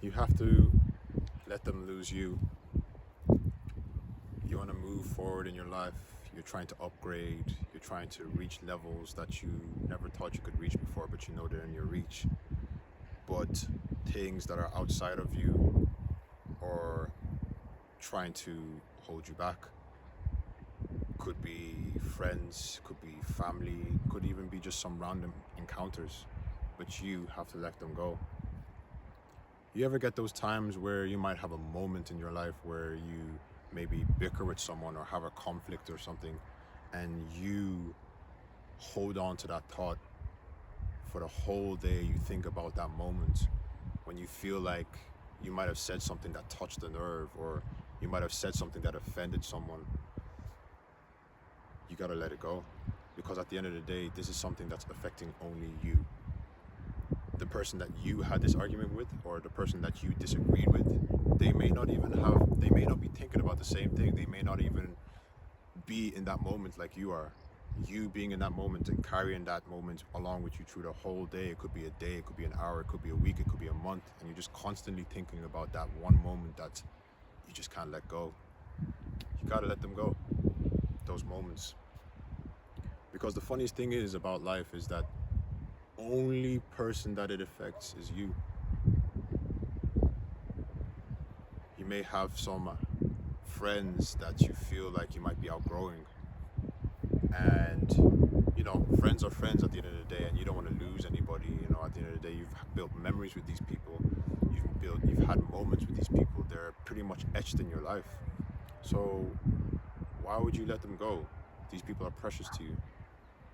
You have to let them lose you. You want to move forward in your life. You're trying to upgrade. You're trying to reach levels that you never thought you could reach before, but you know they're in your reach. But things that are outside of you or trying to hold you back. Could be friends, could be family, could even be just some random encounters. But you have to let them go. You ever get those times where you might have a moment in your life where you maybe bicker with someone or have a conflict or something, and you hold on to that thought for the whole day? You think about that moment when you feel like you might have said something that touched a nerve, or you might have said something that offended someone. You gotta let it go, because at the end of the day, this is something that's affecting only you. The person that you had this argument with, or the person that you disagreed with, they may not be thinking about the same thing. They may not even be in that moment like you are. You being in that moment and carrying that moment along with you through the whole day. It could be a day, it could be an hour, it could be a week, it could be a month, and you're just constantly thinking about that one moment that you just can't let go. You gotta let them go, those moments. Because the funniest thing is about life is that only person that it affects is you. You may have some friends that you feel like you might be outgrowing, and friends are friends at the end of the day, and you don't want to lose anybody. At the end of the day, you've built memories with these people. You've had moments with these people. They're pretty much etched in your life. So why would you let them go? These people are precious to you.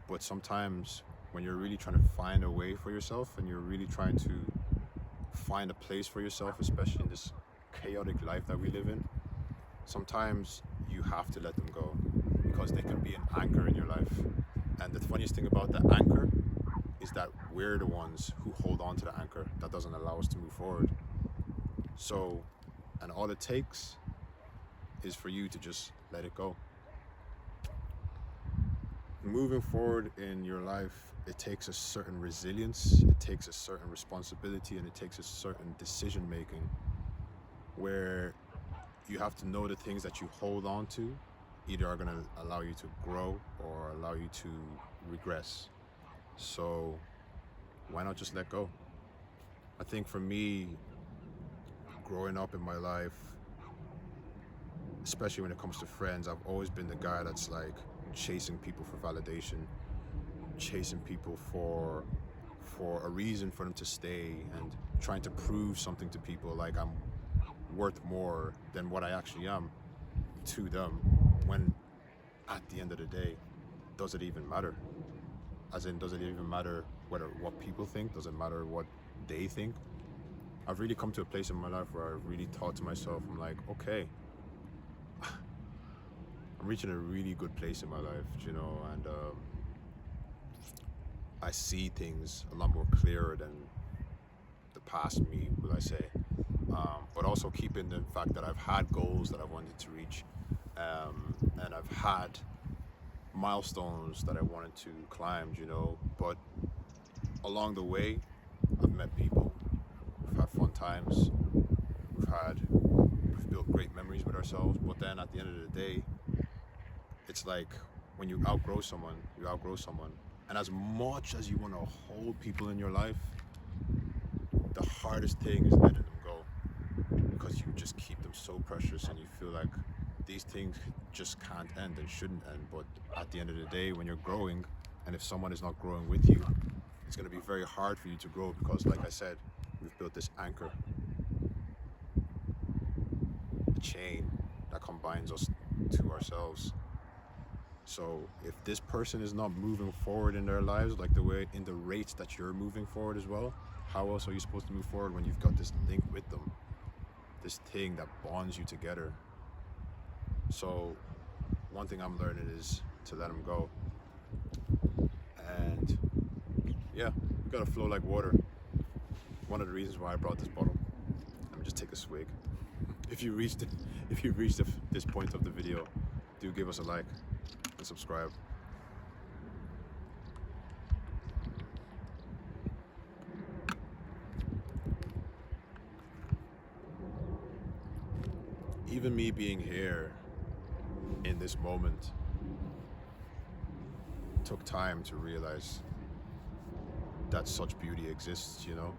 But sometimes when you're really trying to find a way for yourself, and you're really trying to find a place for yourself, especially in this chaotic life that we live in, sometimes you have to let them go, because they can be an anchor in your life. And the funniest thing about the anchor is that we're the ones who hold on to the anchor that doesn't allow us to move forward. So, and all it takes is for you to just let it go. Moving forward in your life, it takes a certain resilience, it takes a certain responsibility, and it takes a certain decision making, where you have to know the things that you hold on to either are going to allow you to grow or allow you to regress. So why not just let go? I think for me, growing up in my life, especially when it comes to friends, I've always been the guy that's like chasing people for validation, chasing people for a reason for them to stay, and trying to prove something to people, like I'm worth more than what I actually am to them, when at the end of the day, does it even matter? As in, does it even matter what people think? Does it matter what they think? I've really come to a place in my life where I've really thought to myself, I'm like, okay, I'm reaching a really good place in my life, and I see things a lot more clearer than the past me, will I say. But also keeping the fact that I've had goals that I wanted to reach, and I've had milestones that I wanted to climb, but along the way, I've met people, we've had fun times, we've built great memories with ourselves, but then at the end of the day, it's like when you outgrow someone, you outgrow someone. And as much as you want to hold people in your life, the hardest thing is letting them go, because you just keep them so precious, and you feel like these things just can't end and shouldn't end. But at the end of the day, when you're growing, and if someone is not growing with you, it's going to be very hard for you to grow, because like I said, we've built this anchor, a chain that combines us to ourselves. So if this person is not moving forward in their lives like the way, in the rates that you're moving forward as well, how else are you supposed to move forward when you've got this link with them, this thing that bonds you together? So one thing I'm learning is to let them go. And yeah, you gotta flow like water. One of the reasons why I brought this bottle. Let me just take a swig. If you reached this point of the video, do give us a like and subscribe. even me being here in this moment took time to realize that such beauty exists, you know?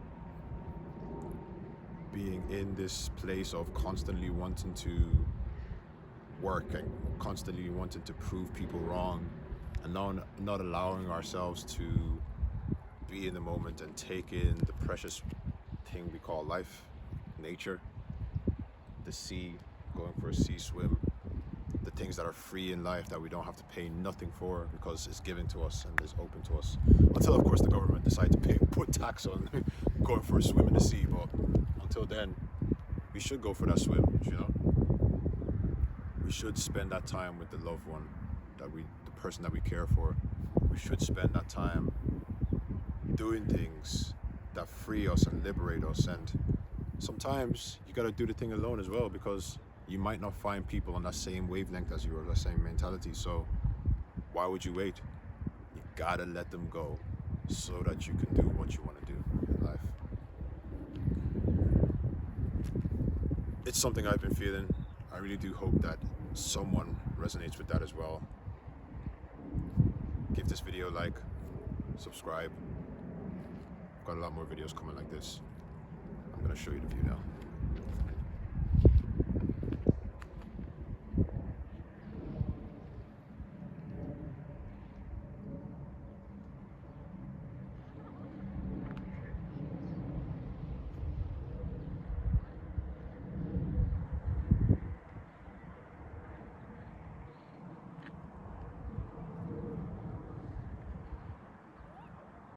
Being in this place of constantly wanting to work and constantly wanting to prove people wrong, and not allowing ourselves to be in the moment and take in the precious thing we call life, nature, the sea, going for a sea swim, the things that are free in life that we don't have to pay nothing for because it's given to us and is open to us. Until, of course, the government decide to put tax on going for a swim in the sea. But until then, we should go for that swim, you know? We should spend that time with the loved one, the person that we care for. We should spend that time doing things that free us and liberate us. And sometimes you gotta do the thing alone as well, because you might not find people on that same wavelength as you or that same mentality. So why would you wait? You gotta let them go so that you can do what you want to do in life. It's something I've been feeling. I really do hope that someone resonates with that as well. Give this video a like, subscribe. I've got a lot more videos coming like this. I'm gonna show you the view now.